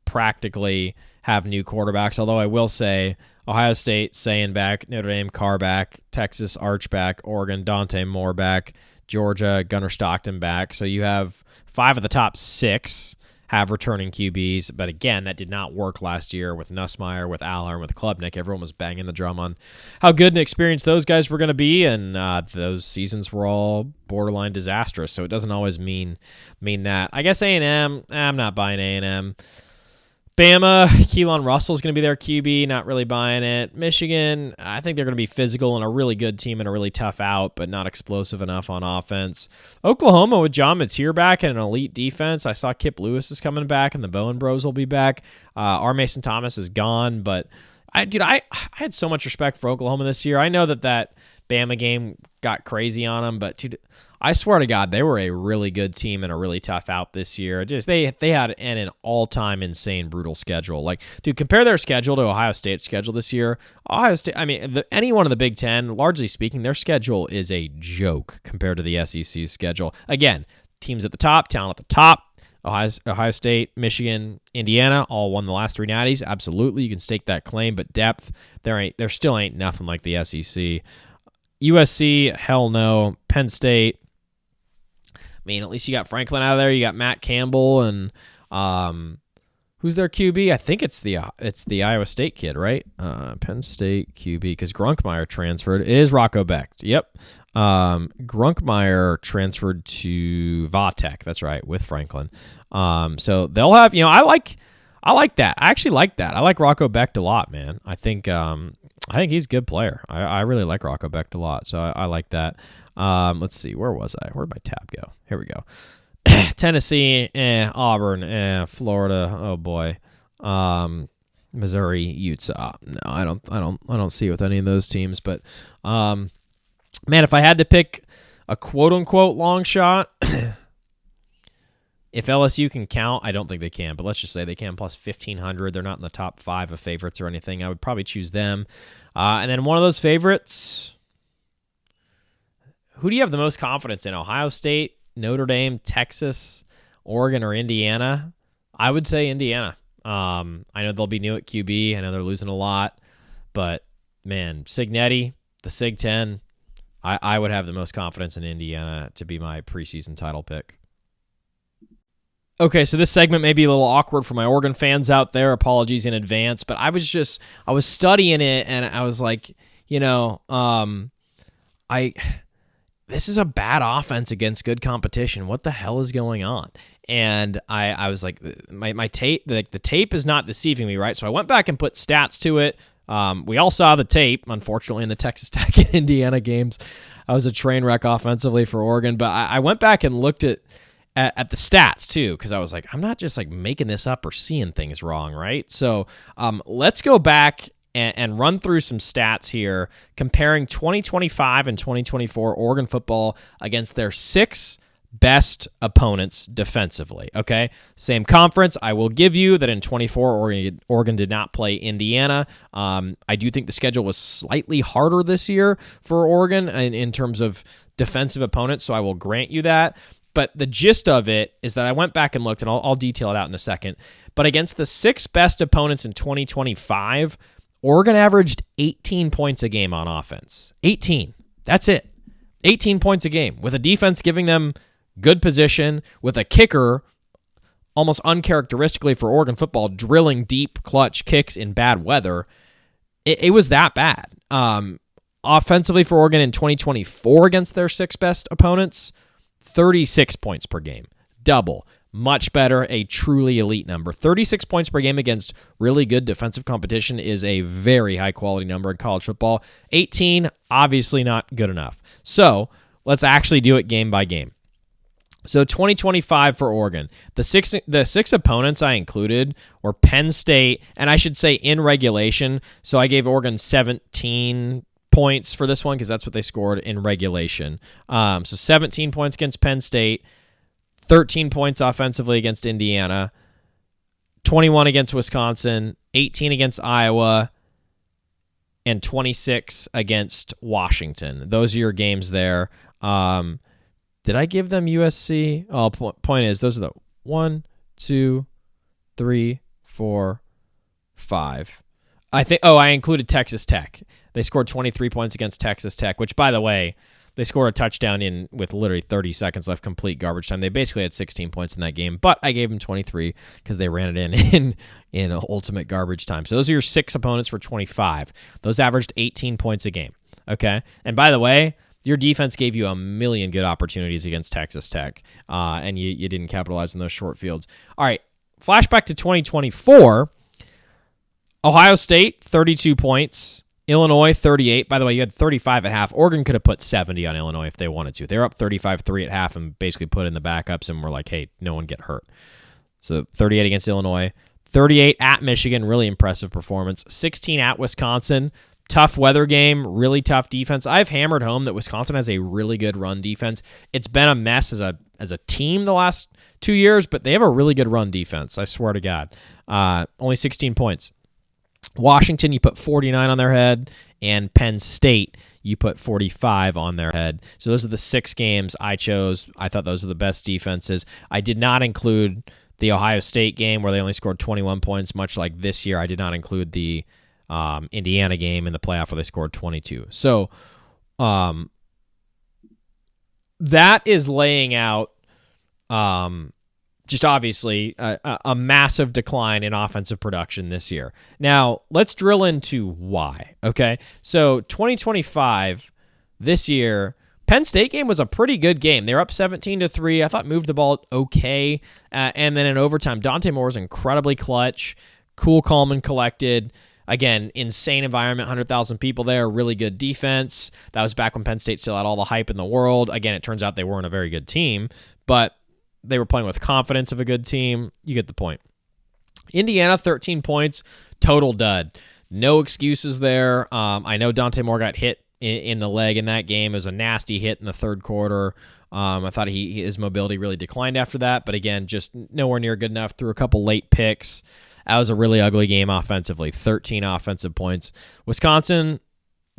Speaker 1: practically have new quarterbacks, although I will say Ohio State, Sayin back, Notre Dame, Carr back, Texas, Arch back, Oregon, Dante Moore back, Georgia, Gunnar Stockton back. So you have 5 of the top 6 have returning QBs, but again, that did not work last year with Nussmeier, with Aller, and with Klubnik. Everyone was banging the drum on how good and experienced those guys were going to be, and those seasons were all borderline disastrous, so it doesn't always mean that. I guess A&M, I'm not buying A&M. Bama, Keelan Russell's going to be their QB, not really buying it. Michigan, I think they're going to be physical and a really good team and a really tough out, but not explosive enough on offense. Oklahoma with John Mateer back and an elite defense. I saw Kip Lewis is coming back and the Bowen Bros will be back. R. Mason Thomas is gone, but I had so much respect for Oklahoma this year. I know that Bama game got crazy on them, but dude, I swear to God, they were a really good team and a really tough out this year. Just they had an all-time insane brutal schedule. Compare their schedule to Ohio State's schedule this year. Ohio State, anyone in the Big Ten, largely speaking, their schedule is a joke compared to the SEC's schedule. Again, teams at the top, talent at the top. Ohio State, Michigan, Indiana all won the last 3 natties. Absolutely, you can stake that claim, but depth, there still ain't nothing like the SEC. USC, hell no. Penn State, at least you got Franklin out of there. You got Matt Campbell and who's their QB? I think it's the Iowa State kid, right? Penn State QB, because Grunkmeyer transferred. It is Rocco Becht. Yep. Grunkmeyer transferred to Vatech. That's right, with Franklin. So they'll have, I like that. I actually like that. I like Rocco Becht a lot, man. I think he's a good player. I really like Rocco Becht a lot, so I like that. Let's see, where was I? Where'd my tab go? Here we go. Tennessee, Auburn, Florida. Oh boy. Missouri, Utah. No, I don't see it with any of those teams. But man, if I had to pick a quote unquote long shot, if LSU can count, I don't think they can, but let's just say they can, plus 1,500. They're not in the top 5 of favorites or anything. I would probably choose them. And then one of those favorites, who do you have the most confidence in? Ohio State, Notre Dame, Texas, Oregon, or Indiana? I would say Indiana. I know they'll be new at QB. I know they're losing a lot. But, man, Signetti, the Sig 10, I would have the most confidence in Indiana to be my preseason title pick. Okay, so this segment may be a little awkward for my Oregon fans out there. Apologies in advance. But I was studying it, and I was like, this is a bad offense against good competition. What the hell is going on? And I was like, my tape, the tape is not deceiving me, right? So I went back and put stats to it. We all saw the tape, unfortunately, in the Texas Tech and Indiana games. I was a train wreck offensively for Oregon, but I went back and looked at the stats too, because I was like, I'm not just like making this up or seeing things wrong, right? So let's go back and run through some stats here, comparing 2025 and 2024 Oregon football against their 6 best opponents defensively, okay? Same conference. I will give you that in 24, Oregon did not play Indiana. I do think the schedule was slightly harder this year for Oregon in terms of defensive opponents, so I will grant you that. But the gist of it is that I went back and looked, and I'll detail it out in a second, but against the 6 best opponents in 2025, Oregon averaged 18 points a game on offense. 18. That's it. 18 points a game, with a defense giving them good position, with a kicker, almost uncharacteristically for Oregon football, drilling deep clutch kicks in bad weather. It was that bad. Offensively for Oregon in 2024 against their 6 best opponents, 36 points per game. Double. Much better, a truly elite number. 36 points per game against really good defensive competition is a very high-quality number in college football. 18, obviously not good enough. So let's actually do it game by game. So 2025 for Oregon, the six opponents I included were Penn State, and I should say in regulation. So I gave Oregon 17 points for this one because that's what they scored in regulation. So 17 points against Penn State, 13 points offensively against Indiana, 21 against Wisconsin, 18 against Iowa, and 26 against Washington. Those are your games there. Did I give them USC? Oh, point is, those are the 1, 2, 3, 4, 5. I included Texas Tech. They scored 23 points against Texas Tech, which, by the way, they scored a touchdown in with literally 30 seconds left, complete garbage time. They basically had 16 points in that game, but I gave them 23 because they ran it in ultimate garbage time. So those are your 6 opponents for 25. Those averaged 18 points a game. Okay, and by the way, your defense gave you a million good opportunities against Texas Tech, and you didn't capitalize on those short fields. All right, flashback to 2024. Ohio State, 32 points. Illinois, 38. By the way, you had 35 at half. Oregon could have put 70 on Illinois if they wanted to. They were up 35-3 at half and basically put in the backups and were like, hey, no one get hurt. So 38 against Illinois. 38 at Michigan, really impressive performance. 16 at Wisconsin. Tough weather game, really tough defense. I've hammered home that Wisconsin has a really good run defense. It's been a mess as a team the last 2 years, but they have a really good run defense, I swear to God. Only 16 points. Washington, you put 49 on their head, and Penn State, you put 45 on their head. So those are the 6 games I chose. I thought those were the best defenses. I did not include the Ohio State game where they only scored 21 points, much like this year. I did not include the Indiana game in the playoff where they scored 22. So that is laying out just obviously a massive decline in offensive production this year. Now, let's drill into why, okay? So 2025, this year, Penn State game was a pretty good game. They were up 17-3. I thought moved the ball okay. And then in overtime, Dante Moore was incredibly clutch, cool, calm, and collected. Again, insane environment, 100,000 people there, really good defense. That was back when Penn State still had all the hype in the world. Again, it turns out they weren't a very good team, but they were playing with confidence of a good team. You get the point. Indiana, 13 points, total dud. No excuses there. I know Dante Moore got hit in the leg in that game. It was a nasty hit in the third quarter. I thought his mobility really declined after that, but again, just nowhere near good enough. Threw a couple late picks. That was a really ugly game offensively. 13 offensive points. Wisconsin,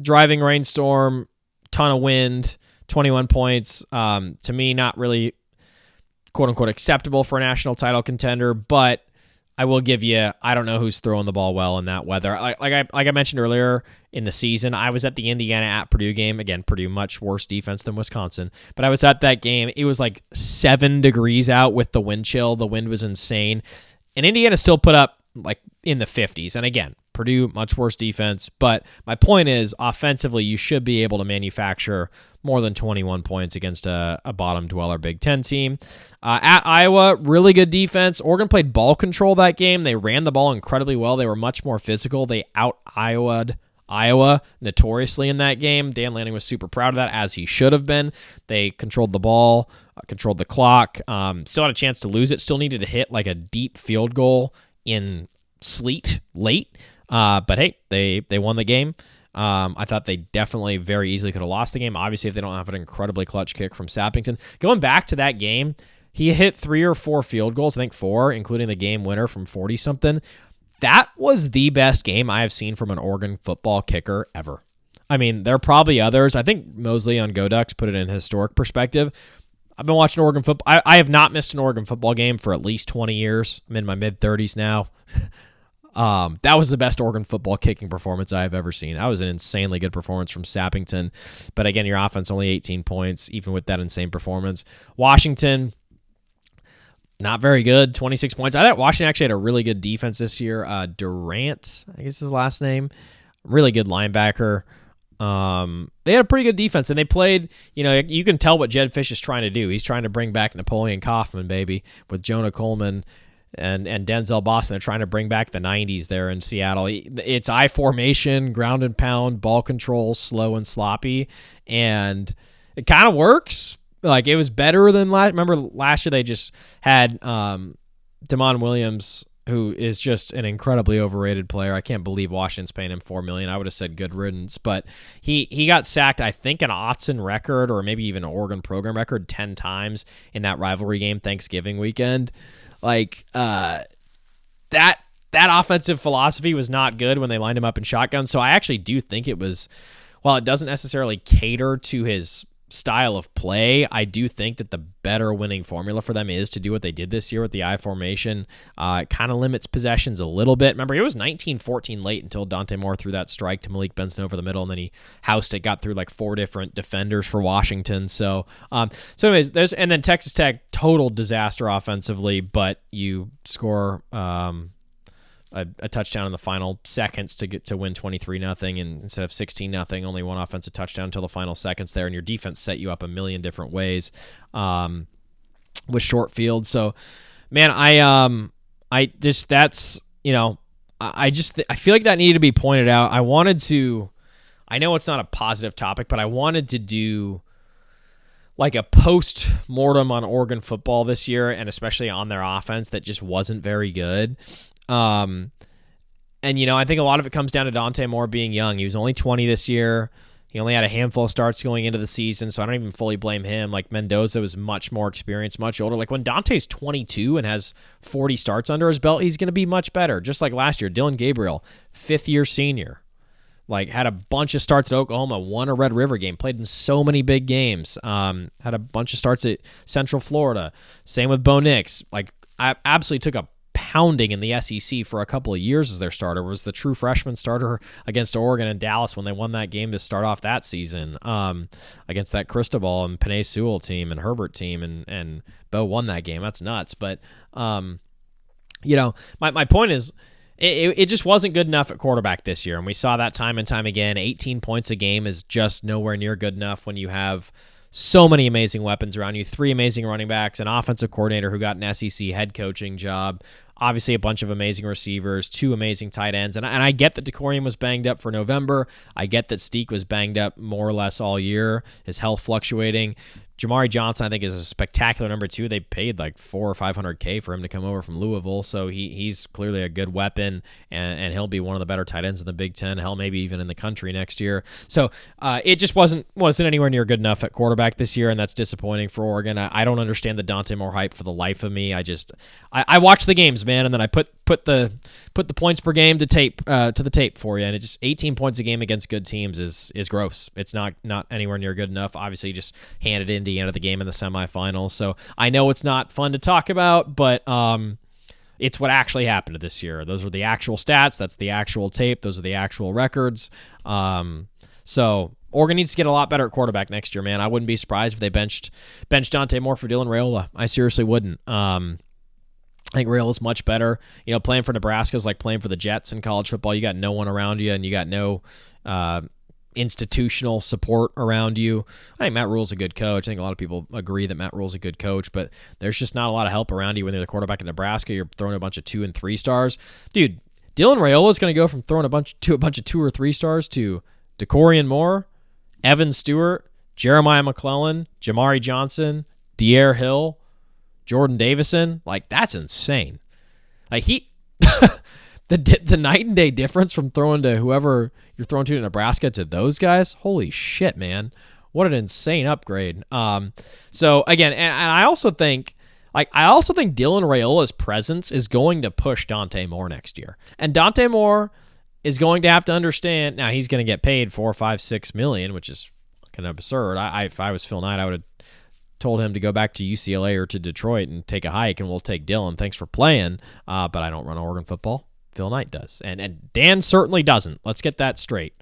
Speaker 1: driving rainstorm, ton of wind, 21 points. To me, not really quote-unquote acceptable for a national title contender, but I will give you, I don't know who's throwing the ball well in that weather. Like I mentioned earlier in the season, I was at the Indiana at Purdue game. Again, Purdue much worse defense than Wisconsin, but I was at that game. It was like 7 degrees out with the wind chill. The wind was insane. And Indiana still put up like in the 50s. And again, Purdue, much worse defense. But my point is, offensively, you should be able to manufacture more than 21 points against a bottom dweller Big Ten team. At Iowa, really good defense. Oregon played ball control that game. They ran the ball incredibly well. They were much more physical. They out-Iowa'd Iowa notoriously in that game. Dan Lanning was super proud of that, as he should have been. They controlled the ball, controlled the clock, still had a chance to lose it, still needed to hit like a deep field goal in sleet late. But hey, they won the game. I thought they definitely very easily could have lost the game. Obviously, if they don't have an incredibly clutch kick from Sappington. Going back to that game, he hit 3 or 4 field goals, I think 4, including the game winner from 40-something. That was the best game I have seen from an Oregon football kicker ever. I mean, there are probably others. I think Mosley on Go Ducks put it in historic perspective. I've been watching Oregon football. I have not missed an Oregon football game for at least 20 years. I'm in my mid-30s now. That was the best Oregon football kicking performance I have ever seen. That was an insanely good performance from Sappington. But again, your offense only 18 points, even with that insane performance. Washington, not very good, 26 points. I thought Washington actually had a really good defense this year. Durant, I guess his last name, really good linebacker. They had a pretty good defense, and they played, you can tell what Jed Fish is trying to do. He's trying to bring back Napoleon Kaufman, baby, with Jonah Coleman and Denzel Boston. They're trying to bring back the 90s there in Seattle. It's I formation, ground and pound, ball control, slow and sloppy, and it kind of works. Like, it was better than last. Remember last year they just had Damon Williams, who is just an incredibly overrated player. I can't believe Washington's paying him $4 million. I would have said good riddance, but he got sacked, I think, an Autzen record or maybe even an Oregon program record 10 times in that rivalry game Thanksgiving weekend. Like, that offensive philosophy was not good when they lined him up in shotgun. So I actually do think it was, while it doesn't necessarily cater to his style of play, I do think that the better winning formula for them is to do what they did this year with the I formation. It kind of limits possessions a little bit. Remember, it was 19-14 late until Dante Moore threw that strike to Malik Benson over the middle, and then he housed it, got through like 4 different defenders for Washington. So anyways, and then Texas Tech, total disaster offensively, but you score a touchdown in the final seconds to get to win 23-0, and instead of 16-0, only one offensive touchdown until the final seconds there, and your defense set you up a million different ways with short field. So, man, I feel like that needed to be pointed out. I know it's not a positive topic, but I wanted to do like a post-mortem on Oregon football this year, and especially on their offense that just wasn't very good. And I think a lot of it comes down to Dante Moore being young. He was only 20 this year. He only had a handful of starts going into the season, so I don't even fully blame him. Like, Mendoza was much more experienced, much older. Like, when Dante's 22 and has 40 starts under his belt, he's going to be much better. Just like last year, Dylan Gabriel, 5th-year senior, like, had a bunch of starts at Oklahoma, won a Red River game, played in so many big games, had a bunch of starts at Central Florida. Same with Bo Nix. Like, I absolutely took a pounding in the SEC for a couple of years as their starter. Was the true freshman starter against Oregon and Dallas when they won that game to start off that season against that Cristobal and Panay Sewell team and Herbert team, and Bo won that game. That's nuts. But my point is, it just wasn't good enough at quarterback this year, and we saw that time and time again. 18 points a game is just nowhere near good enough when you have so many amazing weapons around you, 3 amazing running backs, an offensive coordinator who got an SEC head coaching job, obviously a bunch of amazing receivers, 2 amazing tight ends. And I get that DeCorian was banged up for November. I get that Steek was banged up more or less all year, his health fluctuating. Jamari Johnson, I think, is a spectacular number 2. They paid like $400,000 or $500,000 for him to come over from Louisville, so he's clearly a good weapon, and he'll be one of the better tight ends in the Big Ten, hell, maybe even in the country next year. So it just wasn't anywhere near good enough at quarterback this year, and that's disappointing for Oregon. I don't understand the Dante Moore hype for the life of me. I watch the games, man, and then I put the points per game to the tape for you, and it just 18 points a game against good teams is gross. It's not anywhere near good enough. Obviously, just handed in the end of the game in the semifinals. So I know it's not fun to talk about, but it's what actually happened this year. Those are the actual stats. That's the actual tape. Those are the actual records. So Oregon needs to get a lot better at quarterback next year, man. I wouldn't be surprised if they benched Dante Moore for Dylan Raiola. I seriously wouldn't. I think Rail is much better. Playing for Nebraska is like playing for the Jets in college football. You got no one around you, and you got no institutional support around you. I think Matt Rule's a good coach. I think a lot of people agree that Matt Rule's a good coach, but there's just not a lot of help around you when you're the quarterback in Nebraska. You're throwing a bunch of 2 and 3 stars. Dude, Dylan Raiola is going to go from throwing a bunch of 2 or 3 stars to DeCorian Moore, Evan Stewart, Jeremiah McClellan, Jamari Johnson, Dier Hill, Jordan Davison. Like, that's insane. Like, the night and day difference from throwing to whoever you're throwing to Nebraska to those guys, holy shit, man. What an insane upgrade. So again, and I also think Dylan Raiola's presence is going to push Dante Moore next year. And Dante Moore is going to have to understand, now he's going to get paid $4, $5, $6 million, which is fucking absurd. If I was Phil Knight, I would have told him to go back to UCLA or to Detroit and take a hike, and we'll take Dylan. Thanks for playing. But I don't run Oregon football. Phil Knight does. And Dan certainly doesn't. Let's get that straight.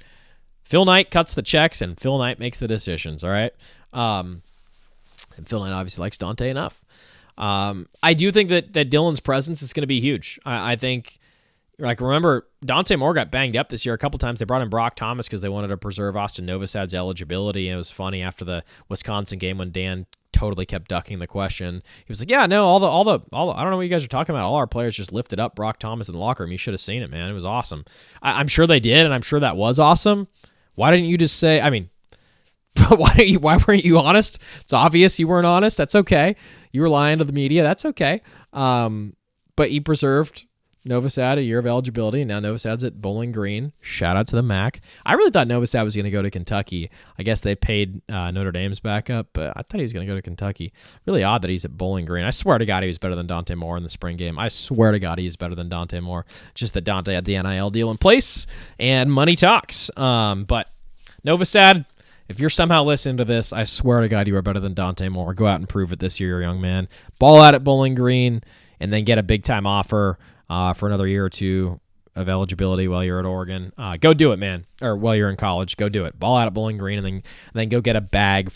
Speaker 1: Phil Knight cuts the checks, and Phil Knight makes the decisions, all right? And Phil Knight obviously likes Dante enough. I do think that Dylan's presence is going to be huge. I think, remember, Dante Moore got banged up this year a couple times. They brought in Brock Thomas because they wanted to preserve Austin Novosad's eligibility, and it was funny after the Wisconsin game when Dan totally kept ducking the question. He was like, yeah, no, all the I don't know what you guys are talking about. All our players just lifted up Brock Thomas in the locker room. You should have seen it, man. It was awesome. I'm sure they did, and I'm sure that was awesome. Why didn't you just say, why weren't you honest? It's obvious you weren't honest. That's okay. You were lying to the media. That's okay. But you preserved Novosad a year of eligibility, and now Novosad's at Bowling Green. Shout out to the MAC. I really thought Novosad was going to go to Kentucky. I guess they paid Notre Dame's backup, but I thought he was going to go to Kentucky. Really odd that he's at Bowling Green. I swear to God he was better than Dante Moore in the spring game. I swear to God he's better than Dante Moore. Just that Dante had the NIL deal in place, and money talks. But Novosad, if you're somehow listening to this, I swear to God you are better than Dante Moore. Go out and prove it this year, young man. Ball out at Bowling Green, and then get a big-time offer for another year or two of eligibility while you're at Oregon. Go do it, man. Or while you're in college, go do it. Ball out at Bowling Green, and then go get a bag from